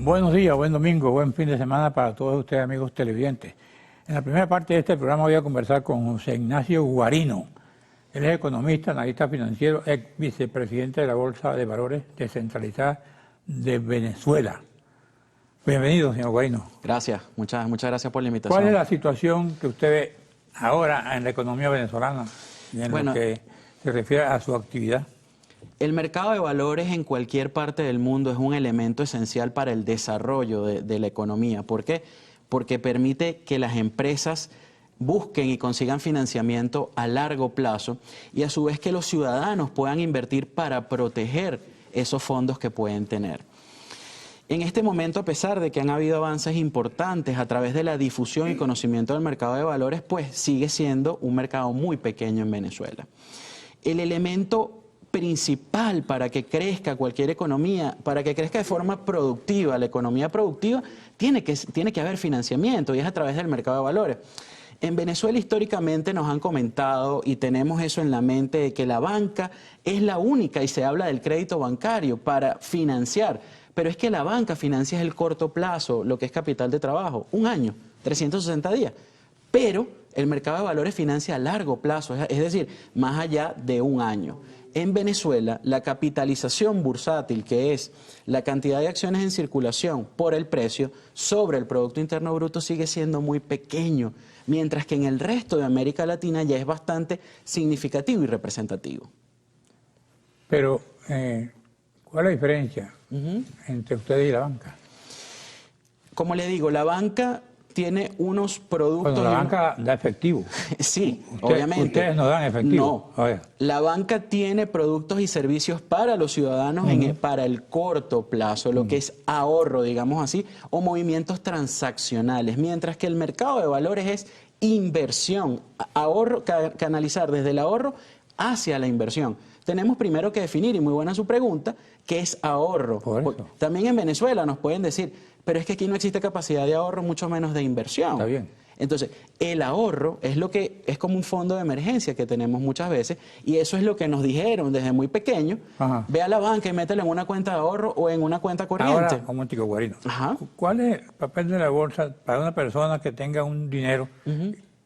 Buenos días, buen domingo, buen fin de semana para todos ustedes, amigos televidentes. En la primera parte de este programa voy a conversar con José Ignacio Guarino. Él es economista, analista financiero, ex vicepresidente de la Bolsa de Valores Descentralizada de Venezuela. Bienvenido, señor Guarino. Gracias, muchas gracias por la invitación. ¿Cuál es la situación que usted ve ahora en la economía venezolana y en lo que se refiere a su actividad? El mercado de valores en cualquier parte del mundo es un elemento esencial para el desarrollo de la economía. ¿Por qué? Porque permite que las empresas busquen y consigan financiamiento a largo plazo y a su vez que los ciudadanos puedan invertir para proteger esos fondos que pueden tener. En este momento, a pesar de que han habido avances importantes a través de la difusión y conocimiento del mercado de valores, pues sigue siendo un mercado muy pequeño en Venezuela. El elemento principal para que crezca cualquier economía, para que crezca de forma productiva, la economía productiva, tiene que haber financiamiento y es a través del mercado de valores. En Venezuela históricamente nos han comentado y tenemos eso en la mente de que la banca es la única y se habla del crédito bancario para financiar, pero es que la banca financia el corto plazo, lo que es capital de trabajo, un año, 360 días, pero el mercado de valores financia a largo plazo, es decir, más allá de un año. En Venezuela, la capitalización bursátil, que es la cantidad de acciones en circulación por el precio sobre el Producto Interno Bruto, sigue siendo muy pequeño, mientras que en el resto de América Latina ya es bastante significativo y representativo. Pero, ¿cuál es la diferencia entre ustedes y la banca? Como le digo, la banca tiene unos productos... Bueno, la banca da efectivo. Sí, obviamente. Ustedes no dan efectivo. No, la banca tiene productos y servicios para los ciudadanos para el corto plazo, lo que es ahorro, digamos así, o movimientos transaccionales, mientras que el mercado de valores es inversión, ahorro, canalizar desde el ahorro hacia la inversión. Tenemos primero que definir, y muy buena su pregunta, qué es ahorro. También en Venezuela nos pueden decir, pero es que aquí no existe capacidad de ahorro, mucho menos de inversión. Está bien. Entonces, el ahorro es lo que es como un fondo de emergencia que tenemos muchas veces, y eso es lo que nos dijeron desde muy pequeño. Ve a la banca y métele en una cuenta de ahorro o en una cuenta corriente. Ahora, un momentico, Guarino. ¿Cuál es el papel de la bolsa para una persona que tenga un dinero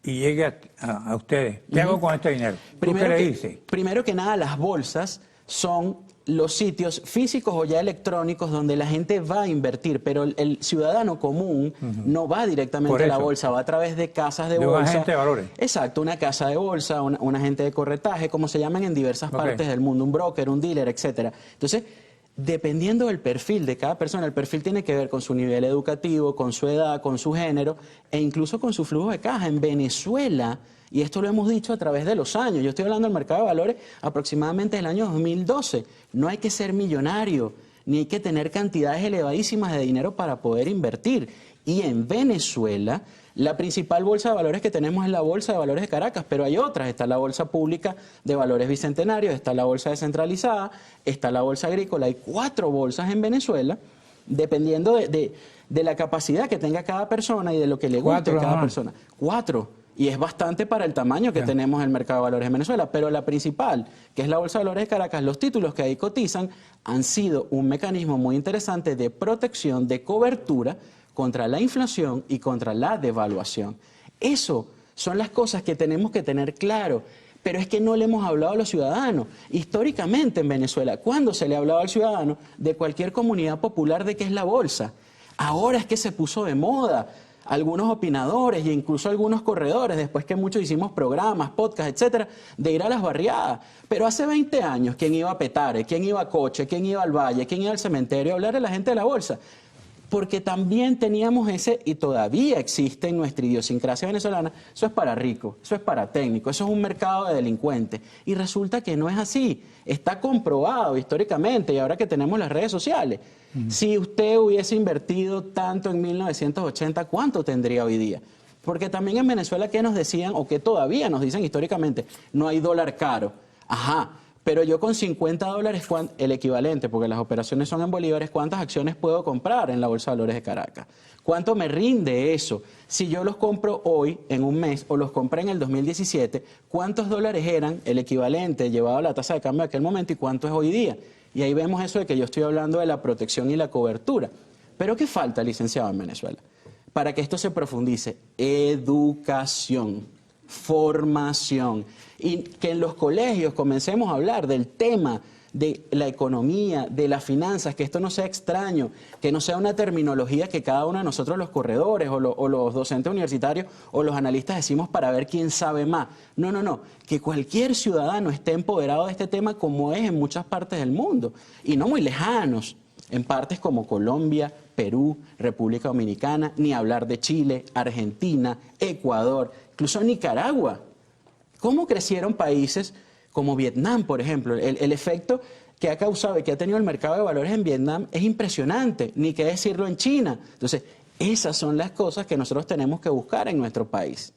y llegue a ustedes? ¿Qué hago con este dinero? ¿Qué le dice? Primero que nada, las bolsas son los sitios físicos o ya electrónicos donde la gente va a invertir, pero el ciudadano común no va directamente a la bolsa, va a través de casas de bolsa. Un agente de valores. Exacto, una casa de bolsa, un agente de corretaje, como se llaman en diversas partes del mundo, un broker, un dealer, etcétera. Entonces, dependiendo del perfil de cada persona, el perfil tiene que ver con su nivel educativo, con su edad, con su género e incluso con su flujo de caja. En Venezuela, y esto lo hemos dicho a través de los años, yo estoy hablando del mercado de valores aproximadamente del año 2012, no hay que ser millonario, ni hay que tener cantidades elevadísimas de dinero para poder invertir. Y en Venezuela, la principal bolsa de valores que tenemos es la Bolsa de Valores de Caracas, pero hay otras. Está la Bolsa Pública de Valores Bicentenarios, está la Bolsa Descentralizada, está la Bolsa Agrícola. Hay 4 bolsas en Venezuela, dependiendo de la capacidad que tenga cada persona y de lo que le guste a cada persona. 4. Y es bastante para el tamaño que tenemos en el mercado de valores en Venezuela. Pero la principal, que es la Bolsa de Valores de Caracas, los títulos que ahí cotizan han sido un mecanismo muy interesante de protección, de cobertura contra la inflación y contra la devaluación. Eso son las cosas que tenemos que tener claro. Pero es que no le hemos hablado a los ciudadanos. Históricamente en Venezuela, ¿cuándo se le ha hablado al ciudadano de cualquier comunidad popular de qué es la bolsa? Ahora es que se puso de moda. Algunos opinadores e incluso algunos corredores, después que muchos hicimos programas, podcasts, etcétera, de ir a las barriadas. Pero hace 20 años, ¿quién iba a Petare? ¿Quién iba a Coche? ¿Quién iba al Valle? ¿Quién iba al cementerio a hablar a la gente de la bolsa? Porque también teníamos ese, y todavía existe en nuestra idiosincrasia venezolana, eso es para ricos, eso es para técnicos, eso es un mercado de delincuentes. Y resulta que no es así. Está comprobado históricamente y ahora que tenemos las redes sociales. Si usted hubiese invertido tanto en 1980, ¿cuánto tendría hoy día? Porque también en Venezuela, ¿qué nos decían o qué todavía nos dicen históricamente? No hay dólar caro. Ajá, pero yo con $50, el equivalente, porque las operaciones son en bolívares, ¿cuántas acciones puedo comprar en la Bolsa de Valores de Caracas? ¿Cuánto me rinde eso? Si yo los compro hoy, en un mes, o los compré en el 2017, ¿cuántos dólares eran el equivalente llevado a la tasa de cambio de aquel momento y cuánto es hoy día? Y ahí vemos eso de que yo estoy hablando de la protección y la cobertura. Pero ¿qué falta, licenciado, en Venezuela? Para que esto se profundice, educación, formación, y que en los colegios comencemos a hablar del tema de la economía, de las finanzas, que esto no sea extraño, que no sea una terminología que cada uno de nosotros, los corredores o los docentes universitarios o los analistas decimos para ver quién sabe más. No, no, no, que cualquier ciudadano esté empoderado de este tema como es en muchas partes del mundo y no muy lejanos, en partes como Colombia, Perú, República Dominicana, ni hablar de Chile, Argentina, Ecuador, incluso Nicaragua. ¿Cómo crecieron países como Vietnam, por ejemplo? El efecto que ha causado y que ha tenido el mercado de valores en Vietnam es impresionante, ni qué decirlo en China. Entonces, esas son las cosas que nosotros tenemos que buscar en nuestro país.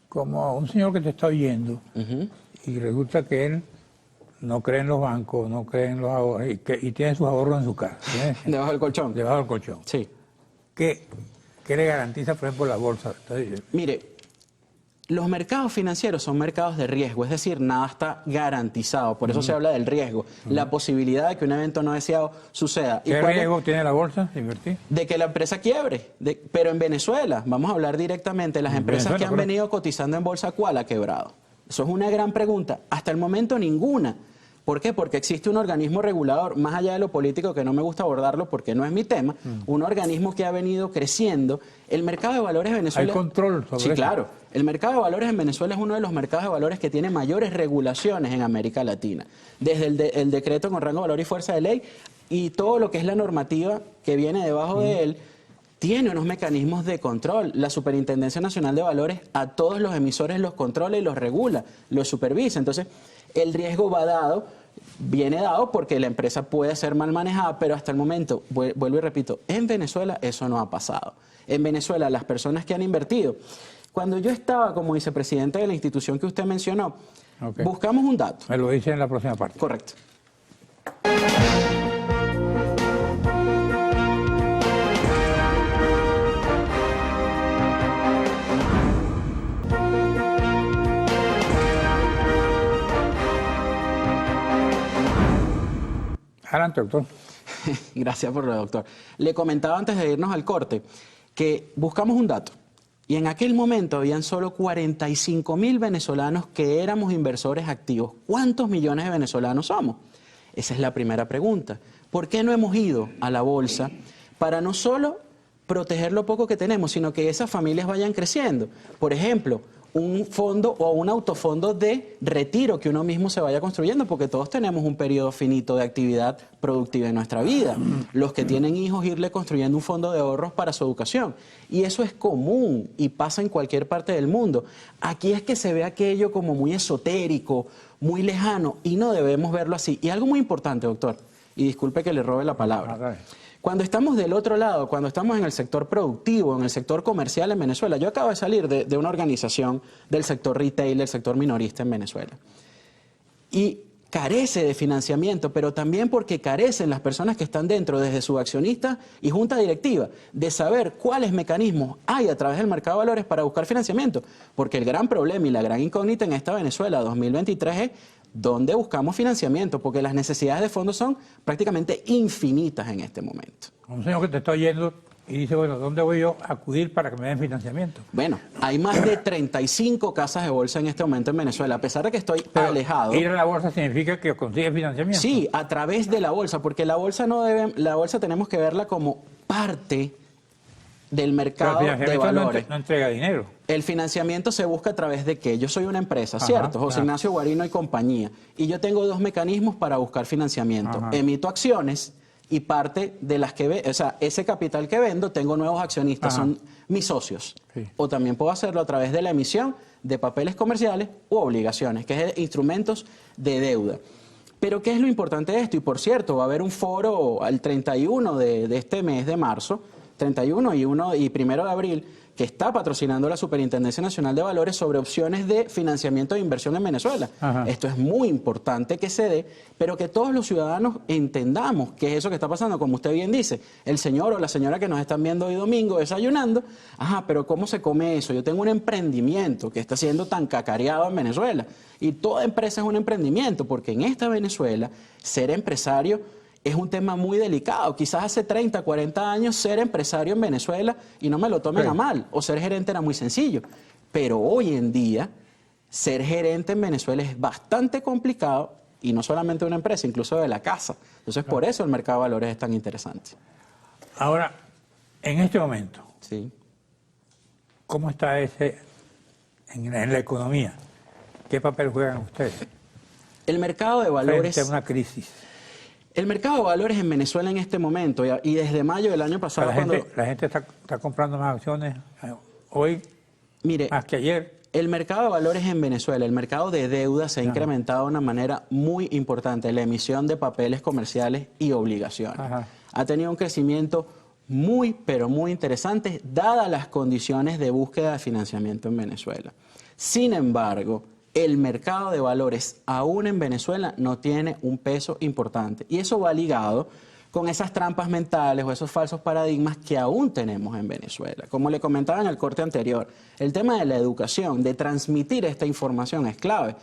Como un señor que te está oyendo y resulta que él no cree en los bancos, no cree en los ahorros y tiene sus ahorros en su casa. Debajo del colchón. Debajo del colchón. Sí. ¿Qué le garantiza, por ejemplo, la bolsa? Mire, los mercados financieros son mercados de riesgo, es decir, nada está garantizado, por eso se habla del riesgo, la posibilidad de que un evento no deseado suceda. ¿Qué riesgo tiene la bolsa de invertir? De que la empresa quiebre, pero en Venezuela, vamos a hablar directamente, las empresas que han venido cotizando en bolsa, ¿cuál ha quebrado? Eso es una gran pregunta, hasta el momento ninguna. ¿Por qué? Porque existe un organismo regulador, más allá de lo político, que no me gusta abordarlo porque no es mi tema, un organismo que ha venido creciendo. El mercado de valores de Venezuela... ¿Hay control sobre eso? Sí, claro. El mercado de valores en Venezuela es uno de los mercados de valores que tiene mayores regulaciones en América Latina. Desde el decreto con rango, valor y fuerza de ley y todo lo que es la normativa que viene debajo de él, tiene unos mecanismos de control. La Superintendencia Nacional de Valores a todos los emisores los controla y los regula, los supervisa. Entonces, el riesgo viene dado porque la empresa puede ser mal manejada, pero hasta el momento, vuelvo y repito, en Venezuela eso no ha pasado. En Venezuela las personas que han invertido, cuando yo estaba como vicepresidente de la institución que usted mencionó, buscamos un dato. Me lo dice en la próxima parte. Correcto. Adelante, doctor. Gracias por lo, doctor. Le comentaba antes de irnos al corte que buscamos un dato y en aquel momento habían solo 45.000 venezolanos que éramos inversores activos. ¿Cuántos millones de venezolanos somos? Esa es la primera pregunta. ¿Por qué no hemos ido a la bolsa para no solo proteger lo poco que tenemos, sino que esas familias vayan creciendo? Por ejemplo, un fondo o un autofondo de retiro que uno mismo se vaya construyendo, porque todos tenemos un periodo finito de actividad productiva en nuestra vida. Los que tienen hijos, irle construyendo un fondo de ahorros para su educación. Y eso es común y pasa en cualquier parte del mundo. Aquí es que se ve aquello como muy esotérico, muy lejano, y no debemos verlo así. Y algo muy importante, doctor, y disculpe que le robe la palabra. Cuando estamos del otro lado, cuando estamos en el sector productivo, en el sector comercial en Venezuela, yo acabo de salir de una organización del sector retail, del sector minorista en Venezuela, y carece de financiamiento, pero también porque carecen las personas que están dentro, desde su accionista y junta directiva, de saber cuáles mecanismos hay a través del mercado de valores para buscar financiamiento, porque el gran problema y la gran incógnita en esta Venezuela 2023 es ¿dónde buscamos financiamiento? Porque las necesidades de fondos son prácticamente infinitas en este momento. Un señor que te está oyendo y dice, bueno, ¿dónde voy yo a acudir para que me den financiamiento? Bueno, hay más de 35 casas de bolsa en este momento en Venezuela, a pesar de que estoy alejado. Ir a la bolsa significa que consigue financiamiento. Sí, a través de la bolsa, porque la bolsa la bolsa tenemos que verla como parte del mercado de valores. No entrega dinero. El financiamiento se busca a través de qué. Yo soy una empresa, ¿cierto? José Ignacio Guarino y compañía. Y yo tengo dos mecanismos para buscar financiamiento. Emito acciones y parte de las que ese capital que vendo, tengo nuevos accionistas, son mis socios. Sí. O también puedo hacerlo a través de la emisión de papeles comerciales u obligaciones, que es instrumentos de deuda. Pero ¿qué es lo importante de esto? Y por cierto, va a haber un foro al 31 de este mes de marzo, 31 y 1 de abril, que está patrocinando la Superintendencia Nacional de Valores sobre opciones de financiamiento de inversión en Venezuela. Esto es muy importante que se dé, pero que todos los ciudadanos entendamos qué es eso que está pasando. Como usted bien dice, el señor o la señora que nos están viendo hoy domingo desayunando, pero ¿cómo se come eso? Yo tengo un emprendimiento que está siendo tan cacareado en Venezuela. Y toda empresa es un emprendimiento, porque en esta Venezuela ser empresario es un tema muy delicado. Quizás hace 30, 40 años ser empresario en Venezuela, y no me lo tomen a mal, o ser gerente era muy sencillo. Pero hoy en día, ser gerente en Venezuela es bastante complicado, y no solamente de una empresa, incluso de la casa. Entonces, por eso el mercado de valores es tan interesante. Ahora, en este momento, Sí. ¿cómo está ese en la economía? ¿Qué papel juegan ustedes El mercado de valores... frente a una crisis? El mercado de valores en Venezuela en este momento, y desde mayo del año pasado... La gente está comprando más acciones hoy, mire, más que ayer. el mercado de valores en Venezuela, el mercado de deuda se ha incrementado de una manera muy importante, la emisión de papeles comerciales y obligaciones. Ajá. Ha tenido un crecimiento muy, pero muy interesante, dadas las condiciones de búsqueda de financiamiento en Venezuela. Sin embargo, el mercado de valores aún en Venezuela no tiene un peso importante. Y eso va ligado con esas trampas mentales o esos falsos paradigmas que aún tenemos en Venezuela. Como le comentaba en el corte anterior, el tema de la educación, de transmitir esta información es clave,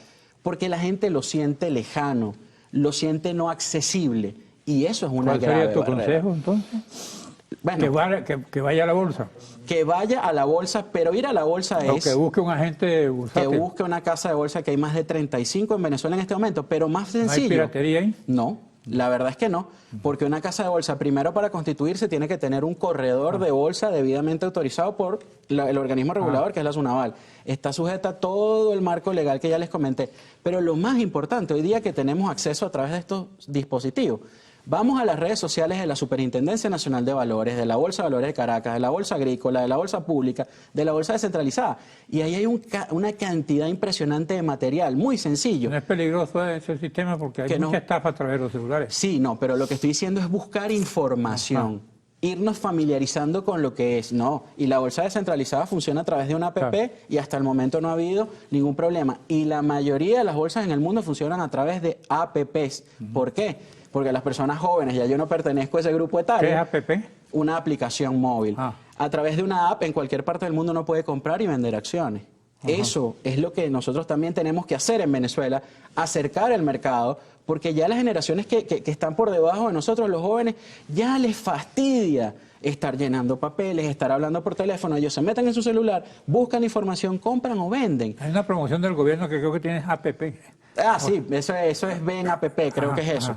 porque la gente lo siente lejano, lo siente no accesible, y eso es una grave ¿Cuál sería tu barrera. consejo entonces? Bueno, Que vaya a la bolsa. que vaya a la bolsa, pero ir a la bolsa O es... que busque un agente que bursátil. busque una casa de bolsa, que hay más de 35 en Venezuela en este momento, pero más ¿No hay sencillo. piratería ahí? No, la verdad es que no, porque una casa de bolsa, primero para constituirse, tiene que tener un corredor de bolsa debidamente autorizado por el organismo regulador, que es la SUNAVAL. Está sujeta a todo el marco legal que ya les comenté. Pero lo más importante, hoy día que tenemos acceso a través de estos dispositivos, vamos a las redes sociales de la Superintendencia Nacional de Valores, de la Bolsa de Valores de Caracas, de la Bolsa Agrícola, de la Bolsa Pública, de la Bolsa Descentralizada. Y ahí hay una cantidad impresionante de material, muy sencillo. No es peligroso ese sistema porque hay mucha estafa a través de los celulares. Sí, no, pero lo que estoy diciendo es buscar información. Irnos familiarizando con lo que es, no. Y la bolsa descentralizada funciona a través de una app, Claro. y hasta el momento no ha habido ningún problema. Y la mayoría de las bolsas en el mundo funcionan a través de apps. ¿Por qué? Porque las personas jóvenes, ya yo no pertenezco a ese grupo etario. ¿Qué es app? Una aplicación móvil. A través de una app en cualquier parte del mundo uno puede comprar y vender acciones. Eso es lo que nosotros también tenemos que hacer en Venezuela, acercar el mercado, porque ya las generaciones que están por debajo de nosotros, los jóvenes, ya les fastidia estar llenando papeles, estar hablando por teléfono. Ellos se meten en su celular, buscan información, compran o venden. Hay una promoción del gobierno que creo que tiene app. Ah, sí, eso es Ven App, creo que es eso.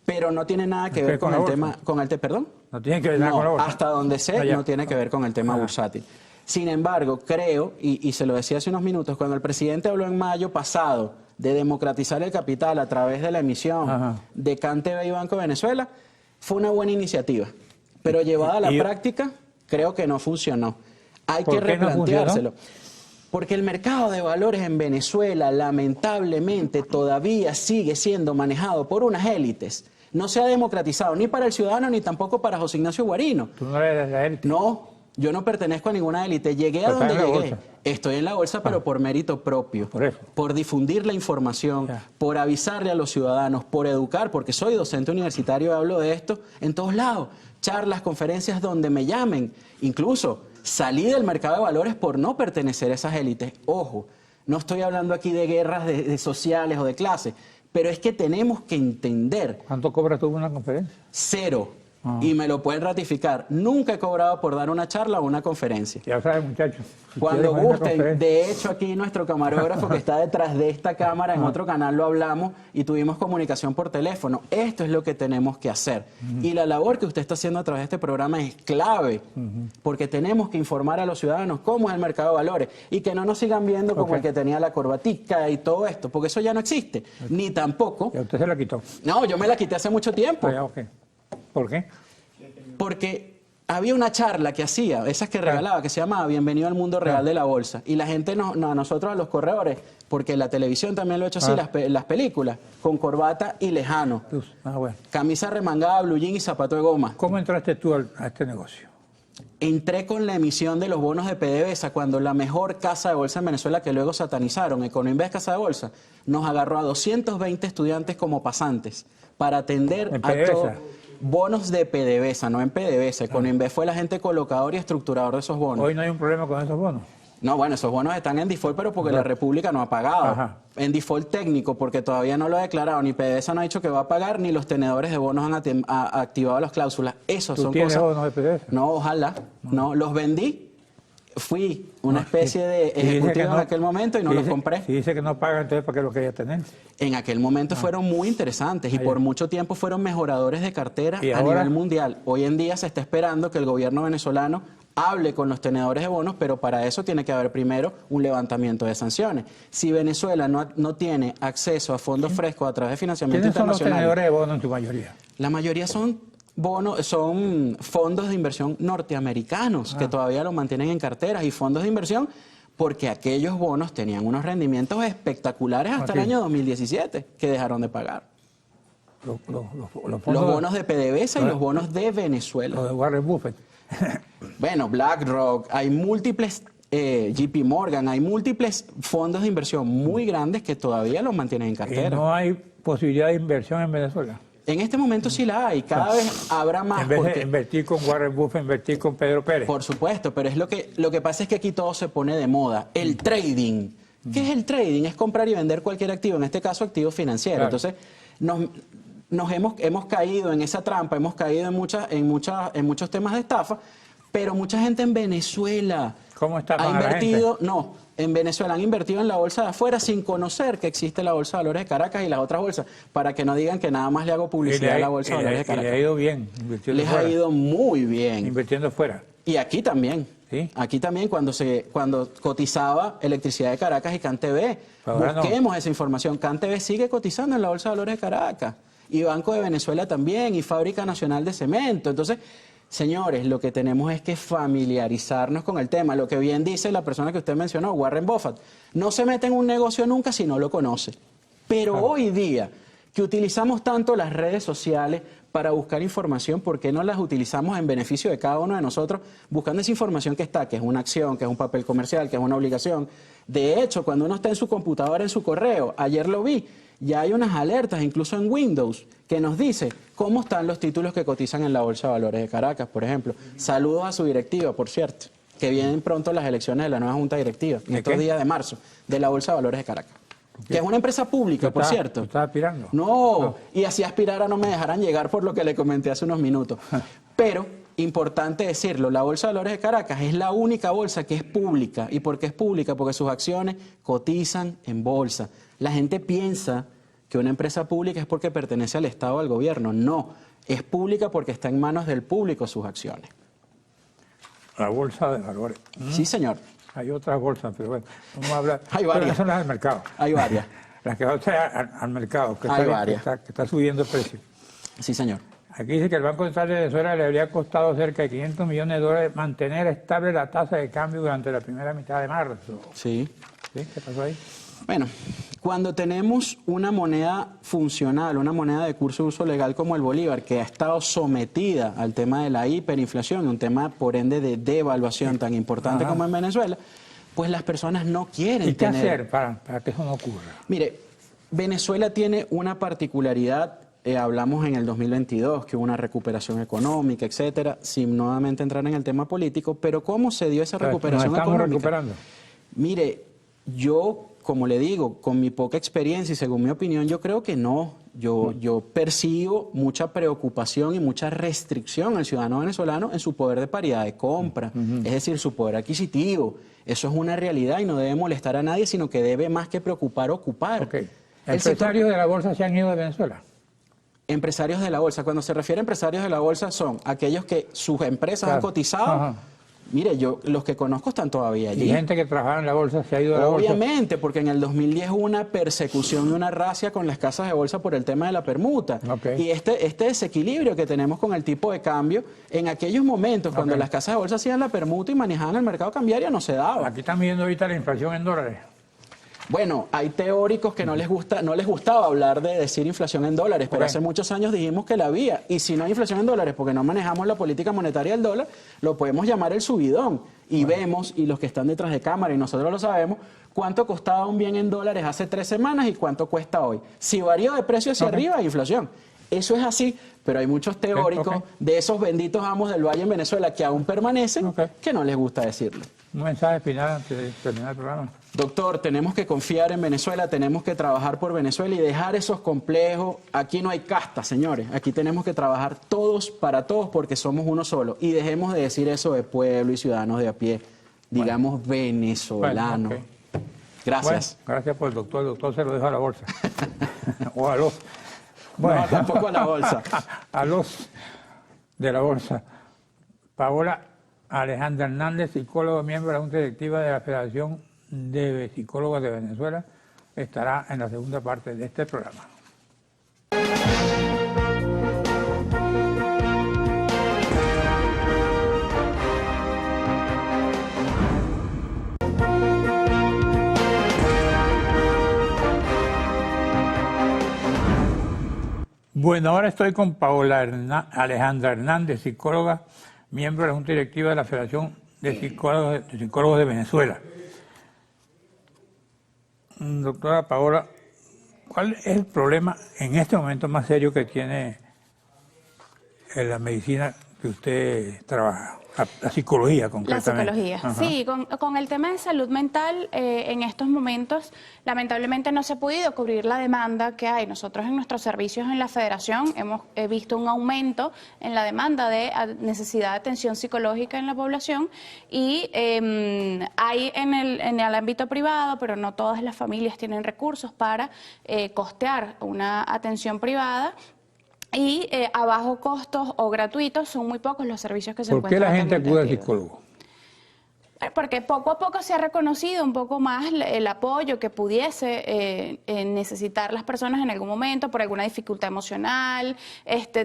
Pero no tiene nada que ver con el tema, perdón. No tiene que ver nada con la bolsa. Hasta donde sé, no tiene que ver con el tema bursátil. Sin embargo, creo, y se lo decía hace unos minutos, cuando el presidente habló en mayo pasado de democratizar el capital a través de la emisión de CanTV y Banco de Venezuela, fue una buena iniciativa. Pero llevada a la práctica, creo que no funcionó. Hay que replanteárselo. Porque el mercado de valores en Venezuela, lamentablemente, todavía sigue siendo manejado por unas élites. No se ha democratizado ni para el ciudadano ni tampoco para José Ignacio Guarino. ¿Tú no eres de la élite? No, yo no pertenezco a ninguna élite. Llegué a donde llegué. Estoy en la bolsa, pero por mérito propio. Por eso. Por difundir la información, por avisarle a los ciudadanos, por educar, porque soy docente universitario y hablo de esto en todos lados. Charlas, conferencias donde me llamen. Incluso salí del mercado de valores por no pertenecer a esas élites. Ojo, no estoy hablando aquí de guerras de sociales o de clase, pero es que tenemos que entender. ¿Cuánto cobras tú una conferencia? 0. Y me lo pueden ratificar. Nunca he cobrado por dar una charla o una conferencia. Ya sabes, muchachos. Cuando gusten. De hecho, aquí nuestro camarógrafo que está detrás de esta cámara, en otro canal lo hablamos y tuvimos comunicación por teléfono. Esto es lo que tenemos que hacer. Y la labor que usted está haciendo a través de este programa es clave, porque tenemos que informar a los ciudadanos cómo es el mercado de valores y que no nos sigan viendo como el que tenía la corbatica y todo esto, porque eso ya no existe. Ni tampoco... ¿Y a usted se la quitó? No, yo me la quité hace mucho tiempo. ¿Por qué? Porque había una charla que hacía, esas que regalaba, que se llamaba Bienvenido al Mundo Real de la Bolsa. Y la gente, a nosotros, a los corredores, porque la televisión también lo ha hecho así, las películas, con corbata y lejano. Bueno. Camisa remangada, blue jean y zapato de goma. ¿Cómo entraste tú a este negocio? Entré con la emisión de los bonos de PDVSA cuando la mejor casa de bolsa en Venezuela, que luego satanizaron, Econoinvest Casa de Bolsa, nos agarró a 220 estudiantes como pasantes para atender a todos. Bonos de PDVSA, no en PDVSA. Econoinvest fue el agente colocador y estructurador de esos bonos. Hoy no hay un problema con esos bonos. No, bueno, esos bonos están en default, pero porque la República no ha pagado. Ajá. En default técnico, porque todavía no lo ha declarado, ni PDVSA no ha dicho que va a pagar, ni los tenedores de bonos han activado las cláusulas. Esos ¿Tú son tienes cosas... bonos de PDVSA? No, ojalá. No, los vendí. Fui una especie de Si dice que ejecutivo no, en aquel momento y no si los dice- compré. Si dice que no paga, entonces ¿para qué lo quería tener? En aquel momento fueron muy interesantes y por mucho tiempo fueron mejoradores de cartera ¿Y a ahora? nivel mundial. Hoy en día se está esperando que el gobierno venezolano hable con los tenedores de bonos, pero para eso tiene que haber primero un levantamiento de sanciones. Si Venezuela no tiene acceso a fondos frescos a través de financiamiento ¿Quiénes son los internacional, tenedores de bonos en su mayoría? la mayoría son fondos de inversión norteamericanos que todavía lo mantienen en carteras y fondos de inversión porque aquellos bonos tenían unos rendimientos espectaculares hasta el año 2017 que dejaron de pagar. Los Los fondos- bonos de PDVSA y los bonos de Venezuela. Los de Warren Buffett. Bueno, BlackRock, hay múltiples, JP Morgan, hay múltiples fondos de inversión muy grandes que todavía los mantienen en Y cartera. no hay posibilidad de inversión en Venezuela. En este momento sí la hay, cada vez habrá más. En vez de porque- invertir con Warren Buffett, invertir con Pedro Pérez. Por supuesto, pero es lo que pasa es que aquí todo se pone de moda. El trading. ¿Qué es el trading? Es comprar y vender cualquier activo, en este caso activo financiero. Claro. Entonces, hemos caído en esa trampa, hemos caído en muchos temas de estafa, pero mucha gente en Venezuela ¿Cómo estafan ha a la invertido, no, en Venezuela han invertido en la bolsa de afuera sin conocer que existe la bolsa de valores de Caracas y las otras bolsas, para que no digan que nada más le hago publicidad a la bolsa de valores de y le Caracas. ha ido bien invirtiendo Les ha fuera. ido muy bien. Invirtiendo fuera. Y aquí también. ¿Sí? Aquí también cuando cotizaba Electricidad de Caracas y CanTV. Ahora no. Busquemos esa información. CanTV sigue cotizando en la Bolsa de Valores de Caracas. Y Banco de Venezuela también. Y Fábrica Nacional de Cemento. Entonces, señores, lo que tenemos es que familiarizarnos con el tema. Lo que bien dice la persona que usted mencionó, Warren Buffett. No se mete en un negocio nunca si no lo conoce. Pero hoy día, que utilizamos tanto las redes sociales para buscar información, ¿por qué no las utilizamos en beneficio de cada uno de nosotros, buscando esa información que está, que es una acción, que es un papel comercial, que es una obligación? De hecho, cuando uno está en su computadora, en su correo, ayer lo vi, ya hay unas alertas, incluso en Windows, que nos dice cómo están los títulos que cotizan en la Bolsa de Valores de Caracas, por ejemplo. Saludos a su directiva, por cierto, que vienen pronto las elecciones de la nueva Junta Directiva, en ¿De estos qué? días de marzo, de la Bolsa de Valores de Caracas. Que es una empresa pública, por cierto. ¿Tú estás aspirando? No, y así aspirara no me dejarán llegar por lo que le comenté hace unos minutos. Pero, importante decirlo, la Bolsa de Valores de Caracas es la única bolsa que es pública. ¿Y por qué es pública? Porque sus acciones cotizan en bolsa. La gente piensa que una empresa pública es porque pertenece al Estado o al gobierno. No, es pública porque está en manos del público sus acciones. La bolsa de valores. Sí, señor. Hay otras bolsas, pero bueno, vamos a hablar. Hay varias. Pero son las del mercado. Hay varias. Las que van al mercado, que, Hay está, varias. que está subiendo el precio. Sí, señor. Aquí dice que el Banco Central de Venezuela le habría costado cerca de $500 millones mantener estable la tasa de cambio durante la primera mitad de marzo. Sí. ¿Sí? ¿Qué pasó ahí? Bueno, cuando tenemos una moneda funcional, una moneda de curso de uso legal como el bolívar, que ha estado sometida al tema de la hiperinflación, un tema por ende de devaluación tan importante como en Venezuela, pues las personas no quieren ¿Y qué tener... hacer para que eso no ocurra? Mire, Venezuela tiene una particularidad, hablamos en el 2022, que hubo una recuperación económica, etcétera, sin nuevamente entrar en el tema político, pero ¿cómo se dio esa recuperación ¿Nos estamos económica? recuperando? Mire, yo, como le digo, con mi poca experiencia y según mi opinión, yo creo que no. Yo percibo mucha preocupación y mucha restricción al ciudadano venezolano en su poder de paridad de compra, es decir, su poder adquisitivo. Eso es una realidad y no debe molestar a nadie, sino que debe más que preocupar, ocupar. Ok. El sector- ¿Empresarios de la bolsa se han ido de Venezuela? Empresarios de la bolsa. Cuando se refiere a empresarios de la bolsa son aquellos que sus empresas han Claro. cotizado. Ajá. Mire, los que conozco están todavía allí. Y gente que trabajaba en la bolsa se ha ido de la bolsa. Obviamente, porque en el 2010 hubo una persecución y una racia con las casas de bolsa por el tema de la permuta. Ok. Y este desequilibrio que tenemos con el tipo de cambio, en aquellos momentos, cuando Ok. las casas de bolsa hacían la permuta y manejaban el mercado cambiario, no se daba. Aquí están midiendo ahorita la inflación en dólares. Bueno, hay teóricos que no les gustaba hablar de decir inflación en dólares, pero Ok. hace muchos años dijimos que la había. Y si no hay inflación en dólares, porque no manejamos la política monetaria del dólar, lo podemos llamar el subidón. Y vemos, y los que están detrás de cámara, y nosotros lo sabemos, cuánto costaba un bien en dólares hace 3 semanas y cuánto cuesta hoy. Si varió de precio hacia Ok. arriba, hay inflación. Eso es así, pero hay muchos teóricos de esos benditos amos del Valle en Venezuela que aún permanecen, que no les gusta decirlo. Un mensaje final antes de terminar el programa. Doctor, tenemos que confiar en Venezuela, tenemos que trabajar por Venezuela y dejar esos complejos. Aquí no hay casta, señores. Aquí tenemos que trabajar todos para todos porque somos uno solo. Y dejemos de decir eso de pueblo y ciudadanos de a pie. Digamos venezolanos. Bueno, Gracias. Bueno, gracias por el doctor. El doctor se lo deja a la bolsa. O a los... Bueno. No, tampoco a la bolsa. A los de la bolsa. Paola Alejandra Hernández, psicólogo, miembro de la Junta Directiva de la Federación de Psicólogos de Venezuela, estará en la segunda parte de este programa. Bueno, ahora estoy con Paola Alejandra Hernández, psicóloga, miembro de la Junta Directiva de la Federación de Psicólogos de Venezuela. Doctora Paola, ¿cuál es el problema en este momento más serio que tiene en la medicina que usted trabaja? La psicología, concretamente. La psicología, ajá. Sí, con el tema de salud mental, en estos momentos, lamentablemente no se ha podido cubrir la demanda que hay. Nosotros en nuestros servicios en la Federación hemos visto un aumento en la demanda de necesidad de atención psicológica en la población y hay en el ámbito privado, pero no todas las familias tienen recursos para costear una atención privada. Y a bajo costos o gratuitos son muy pocos los servicios que se encuentran. ¿Por qué la gente acude al psicólogo? Porque poco a poco se ha reconocido un poco más el apoyo que pudiese necesitar las personas en algún momento por alguna dificultad emocional,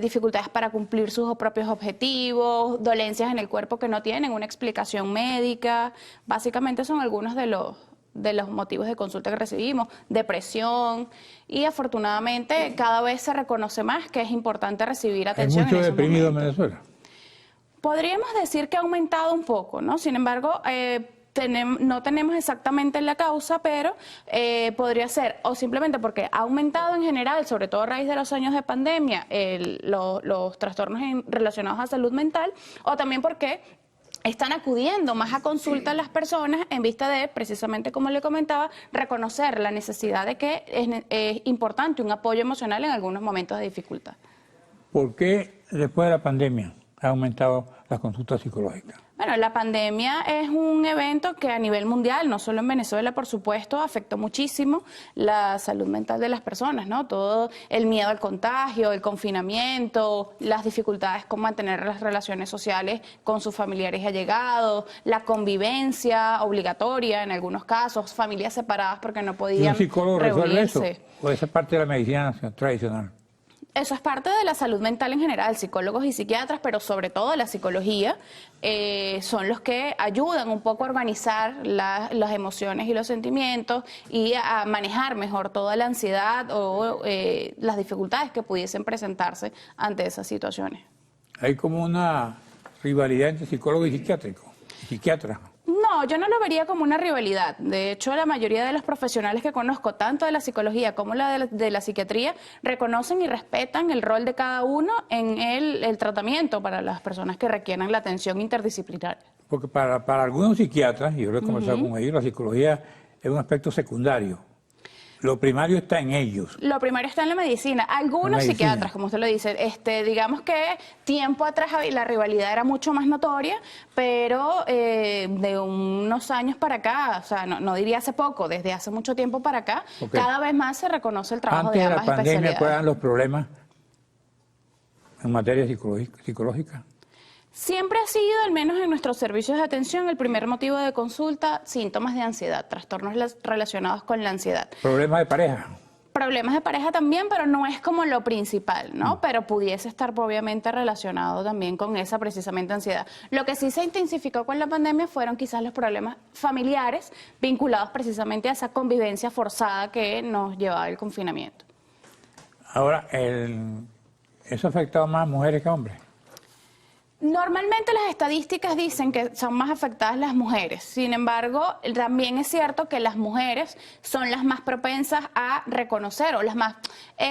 dificultades para cumplir sus propios objetivos, dolencias en el cuerpo que no tienen una explicación médica. Básicamente son algunos de los motivos de consulta que recibimos, depresión, y afortunadamente cada vez se reconoce más que es importante recibir atención. ¿Hay mucho deprimido en Venezuela? Podríamos decir que ha aumentado un poco, ¿no? Sin embargo, no tenemos exactamente la causa, pero podría ser o simplemente porque ha aumentado en general, sobre todo a raíz de los años de pandemia, los trastornos relacionados a salud mental, o también porque están acudiendo más a consulta las personas en vista de, precisamente como le comentaba, reconocer la necesidad de que es importante un apoyo emocional en algunos momentos de dificultad. ¿Por qué después de la pandemia ha aumentado las consultas psicológicas? Bueno, la pandemia es un evento que a nivel mundial, no solo en Venezuela, por supuesto, afectó muchísimo la salud mental de las personas, ¿no? Todo el miedo al contagio, el confinamiento, las dificultades con mantener las relaciones sociales con sus familiares y allegados, la convivencia obligatoria en algunos casos, familias separadas porque no podían reunirse. ¿Un psicólogo resuelve eso? ¿O esa es parte de la medicina tradicional? Eso es parte de la salud mental en general, psicólogos y psiquiatras, pero sobre todo la psicología, son los que ayudan un poco a organizar las emociones y los sentimientos y a manejar mejor toda la ansiedad o las dificultades que pudiesen presentarse ante esas situaciones. Hay como una rivalidad entre psicólogo y psiquiatra. No, yo no lo vería como una rivalidad. De hecho, la mayoría de los profesionales que conozco, tanto de la psicología como de la psiquiatría, reconocen y respetan el rol de cada uno en el tratamiento para las personas que requieran la atención interdisciplinaria. Porque para algunos psiquiatras, y yo lo he conversado con ellos, la psicología es un aspecto secundario. Lo primario está en ellos. Lo primario está en la medicina. Algunos psiquiatras, como usted lo dice, digamos que tiempo atrás la rivalidad era mucho más notoria, pero de unos años para acá, o sea, no diría hace poco, desde hace mucho tiempo para acá, cada vez más se reconoce el trabajo de ambas especialidades. ¿Antes de la pandemia cuáles eran los problemas en materia psicológica? Siempre ha sido, al menos en nuestros servicios de atención, el primer motivo de consulta, síntomas de ansiedad, trastornos relacionados con la ansiedad. ¿Problemas de pareja? Problemas de pareja también, pero no es como lo principal, ¿no? Pero pudiese estar obviamente relacionado también con esa precisamente ansiedad. Lo que sí se intensificó con la pandemia fueron quizás los problemas familiares vinculados precisamente a esa convivencia forzada que nos llevaba el confinamiento. Ahora, ¿eso ha afectado más a mujeres que a hombres? Normalmente las estadísticas dicen que son más afectadas las mujeres, sin embargo, también es cierto que las mujeres son las más propensas a reconocer o las más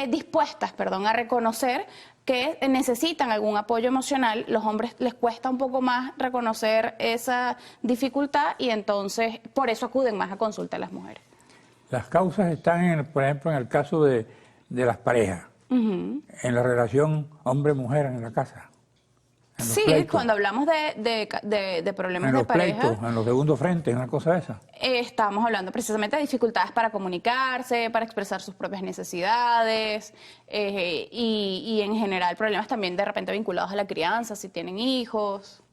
dispuestas, a reconocer que necesitan algún apoyo emocional. Los hombres les cuesta un poco más reconocer esa dificultad y entonces por eso acuden más a consulta a las mujeres. Las causas están, por ejemplo, en el caso de las parejas, en la relación hombre-mujer en la casa. Sí, cuando hablamos de problemas de pareja, pleitos, en los segundos frentes, una cosa esa. Estamos hablando precisamente de dificultades para comunicarse, para expresar sus propias necesidades y en general problemas también de repente vinculados a la crianza, si tienen hijos.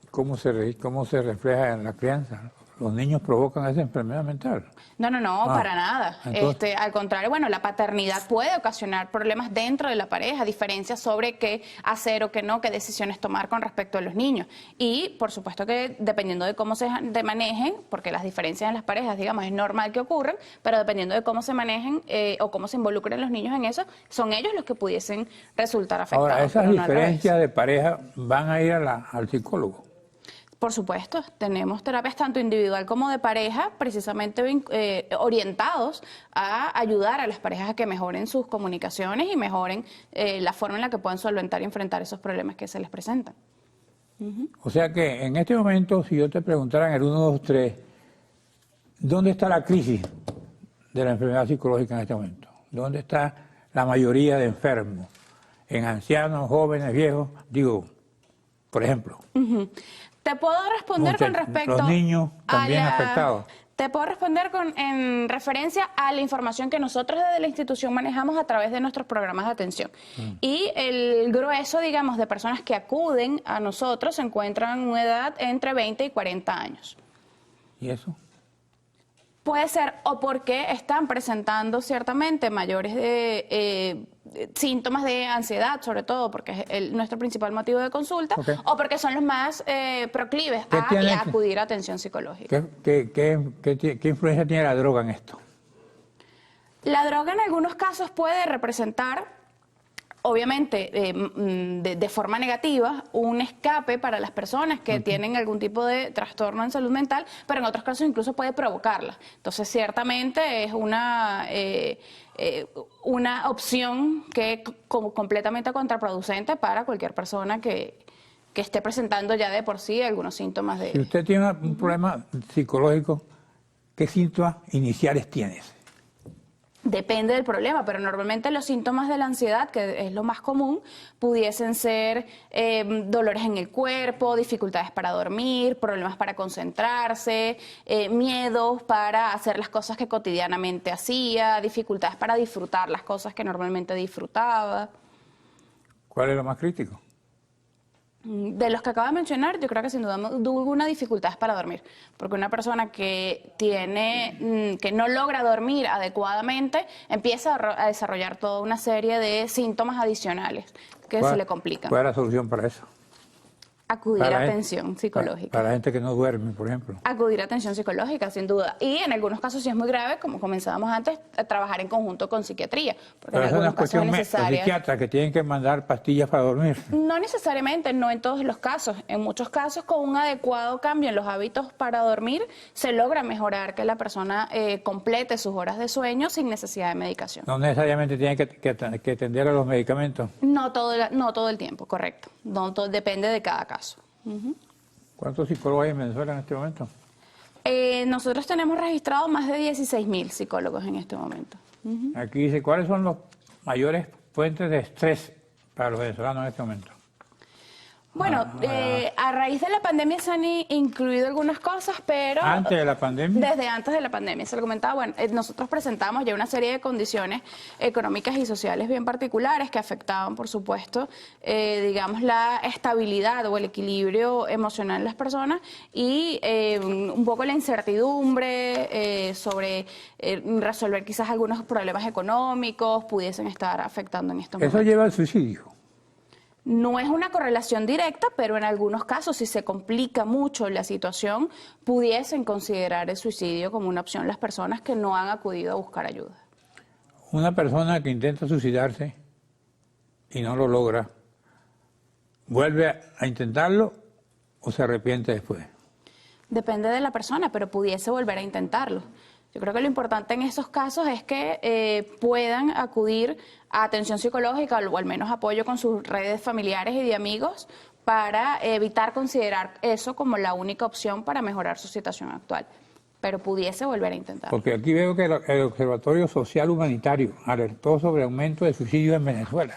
¿Cómo se refleja en la crianza? ¿Los niños provocan esa enfermedad mental? No, para nada. Entonces, Al contrario, la paternidad puede ocasionar problemas dentro de la pareja, diferencias sobre qué hacer o qué no, qué decisiones tomar con respecto a los niños. Y por supuesto que dependiendo de cómo se manejen, porque las diferencias en las parejas, digamos, es normal que ocurran, pero dependiendo de cómo se manejen o cómo se involucren los niños en eso, son ellos los que pudiesen resultar afectados. Ahora, esas diferencias de pareja van a ir al psicólogo. Por supuesto, tenemos terapias tanto individual como de pareja, precisamente orientados a ayudar a las parejas a que mejoren sus comunicaciones y mejoren la forma en la que puedan solventar y enfrentar esos problemas que se les presentan. O sea que en este momento, si yo te preguntara en el 1, 2, 3, ¿dónde está la crisis de la enfermedad psicológica en este momento? ¿Dónde está la mayoría de enfermos? ¿En ancianos, jóvenes, viejos? Digo, por ejemplo. Te puedo responder con respecto los niños también afectados. Te puedo responder en referencia a la información que nosotros desde la institución manejamos a través de nuestros programas de atención. Y el grueso, digamos, de personas que acuden a nosotros se encuentran en una edad entre 20 y 40 años. ¿Y eso? Puede ser o porque están presentando ciertamente mayores síntomas de ansiedad, sobre todo, porque es nuestro principal motivo de consulta, o porque son los más proclives a acudir a atención psicológica. ¿Qué influencia tiene la droga en esto? La droga en algunos casos puede representar, obviamente, de forma negativa, un escape para las personas que tienen algún tipo de trastorno en salud mental, pero en otros casos incluso puede provocarla. Entonces, ciertamente es una opción que es completamente contraproducente para cualquier persona que esté presentando ya de por sí algunos síntomas de... Si usted tiene un problema psicológico, ¿qué síntomas iniciales tienes? Depende del problema, pero normalmente los síntomas de la ansiedad, que es lo más común, pudiesen ser dolores en el cuerpo, dificultades para dormir, problemas para concentrarse, miedos para hacer las cosas que cotidianamente hacía, dificultades para disfrutar las cosas que normalmente disfrutaba. ¿Cuál es lo más crítico? De los que acabo de mencionar, yo creo que sin duda alguna dificultades para dormir, porque una persona que no logra dormir adecuadamente empieza a desarrollar toda una serie de síntomas adicionales que se le complican. ¿Cuál es la solución para eso? Acudir a atención psicológica. Para la gente que no duerme, por ejemplo. Acudir a atención psicológica, sin duda. Y en algunos casos, si es muy grave, como comenzábamos antes, trabajar en conjunto con psiquiatría. Porque pero en algunos casos es necesaria. Los psiquiatras que tienen que mandar pastillas para dormir. No necesariamente, no en todos los casos. En muchos casos, con un adecuado cambio en los hábitos para dormir, se logra mejorar que la persona complete sus horas de sueño sin necesidad de medicación. No necesariamente tienen que atender a los medicamentos. No todo el tiempo, correcto. Depende de cada caso. ¿Cuántos psicólogos hay en Venezuela en este momento? Nosotros tenemos registrado más de 16.000 psicólogos en este momento. Aquí dice, ¿cuáles son los mayores fuentes de estrés para los venezolanos en este momento? Bueno, a raíz de la pandemia se han incluido algunas cosas, pero... ¿Antes de la pandemia? Desde antes de la pandemia, se lo comentaba. Bueno, nosotros presentamos ya una serie de condiciones económicas y sociales bien particulares que afectaban, por supuesto, digamos, la estabilidad o el equilibrio emocional de las personas y un poco la incertidumbre sobre resolver quizás algunos problemas económicos pudiesen estar afectando en estos momentos. ¿Eso lleva al suicidio? No es una correlación directa, pero en algunos casos, si se complica mucho la situación, pudiesen considerar el suicidio como una opción las personas que no han acudido a buscar ayuda. Una persona que intenta suicidarse y no lo logra, ¿vuelve a intentarlo o se arrepiente después? Depende de la persona, pero pudiese volver a intentarlo. Yo creo que lo importante en esos casos es que puedan acudir a atención psicológica o al menos apoyo con sus redes familiares y de amigos para evitar considerar eso como la única opción para mejorar su situación actual. Pero pudiese volver a intentar. Porque aquí veo que el Observatorio Social Humanitario alertó sobre aumento de suicidios en Venezuela.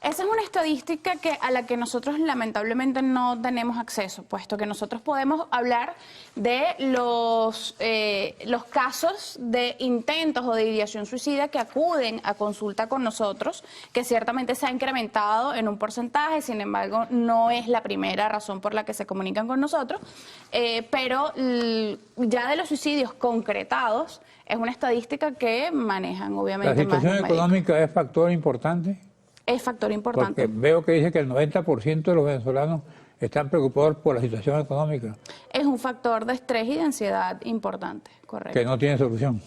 Esa es una estadística a la que nosotros lamentablemente no tenemos acceso, puesto que nosotros podemos hablar de los casos de intentos o de ideación suicida que acuden a consulta con nosotros, que ciertamente se ha incrementado en un porcentaje, sin embargo no es la primera razón por la que se comunican con nosotros, pero ya de los suicidios concretados es una estadística que manejan obviamente ¿La situación económica es factor importante? Es factor importante. Porque veo que dice que el 90% de los venezolanos están preocupados por la situación económica. Es un factor de estrés y de ansiedad importante, correcto. Que no tiene solución.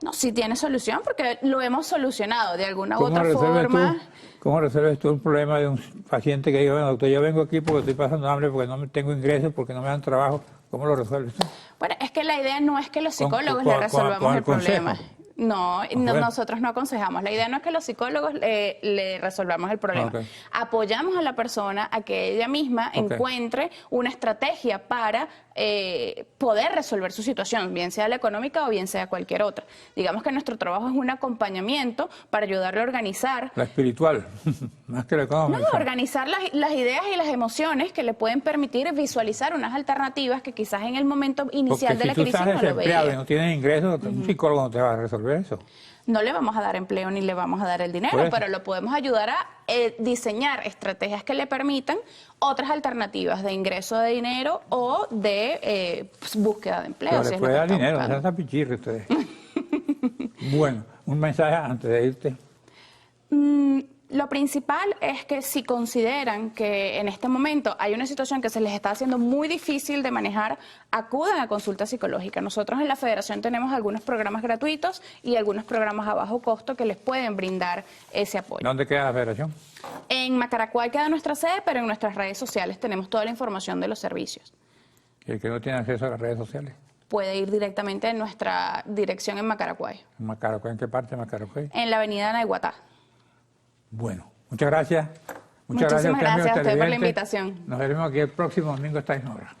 No, sí tiene solución porque lo hemos solucionado de alguna u otra forma. ¿Cómo resuelves tú el problema de un paciente que diga, bueno, doctor, yo vengo aquí porque estoy pasando hambre, porque no tengo ingresos, porque no me dan trabajo? ¿Cómo lo resuelves tú? Bueno, es que la idea no es que los psicólogos le resolvamos el problema. No, nosotros no aconsejamos. La idea no es que los psicólogos le resolvamos el problema. Okay. Apoyamos a la persona a que ella misma encuentre una estrategia para poder resolver su situación, bien sea la económica o bien sea cualquier otra. Digamos que nuestro trabajo es un acompañamiento para ayudarle a organizar. La espiritual, más que la económica. No, organizar las ideas y las emociones que le pueden permitir visualizar unas alternativas que quizás en el momento inicial de la crisis no lo veía. Porque si tú estás desempleado y no tienes ingresos, un psicólogo no te va a resolver eso. No le vamos a dar empleo ni le vamos a dar el dinero, pero lo podemos ayudar a diseñar estrategias que le permitan otras alternativas de ingreso de dinero o de búsqueda de empleo. Pero le puede dar dinero, no sean tapichirri ustedes. Bueno, un mensaje antes de irte. Lo principal es que si consideran que en este momento hay una situación que se les está haciendo muy difícil de manejar, acudan a consulta psicológica. Nosotros en la Federación tenemos algunos programas gratuitos y algunos programas a bajo costo que les pueden brindar ese apoyo. ¿Dónde queda la Federación? En Macaracuay queda nuestra sede, pero en nuestras redes sociales tenemos toda la información de los servicios. ¿Y el que no tiene acceso a las redes sociales? Puede ir directamente a nuestra dirección en Macaracuay. ¿En Macaracuay? ¿En qué parte de Macaracuay? En la avenida Naiguatá. Bueno, muchas gracias. Muchísimas gracias a usted por la televidentes. invitación. Nos veremos aquí el próximo domingo a esta misma hora.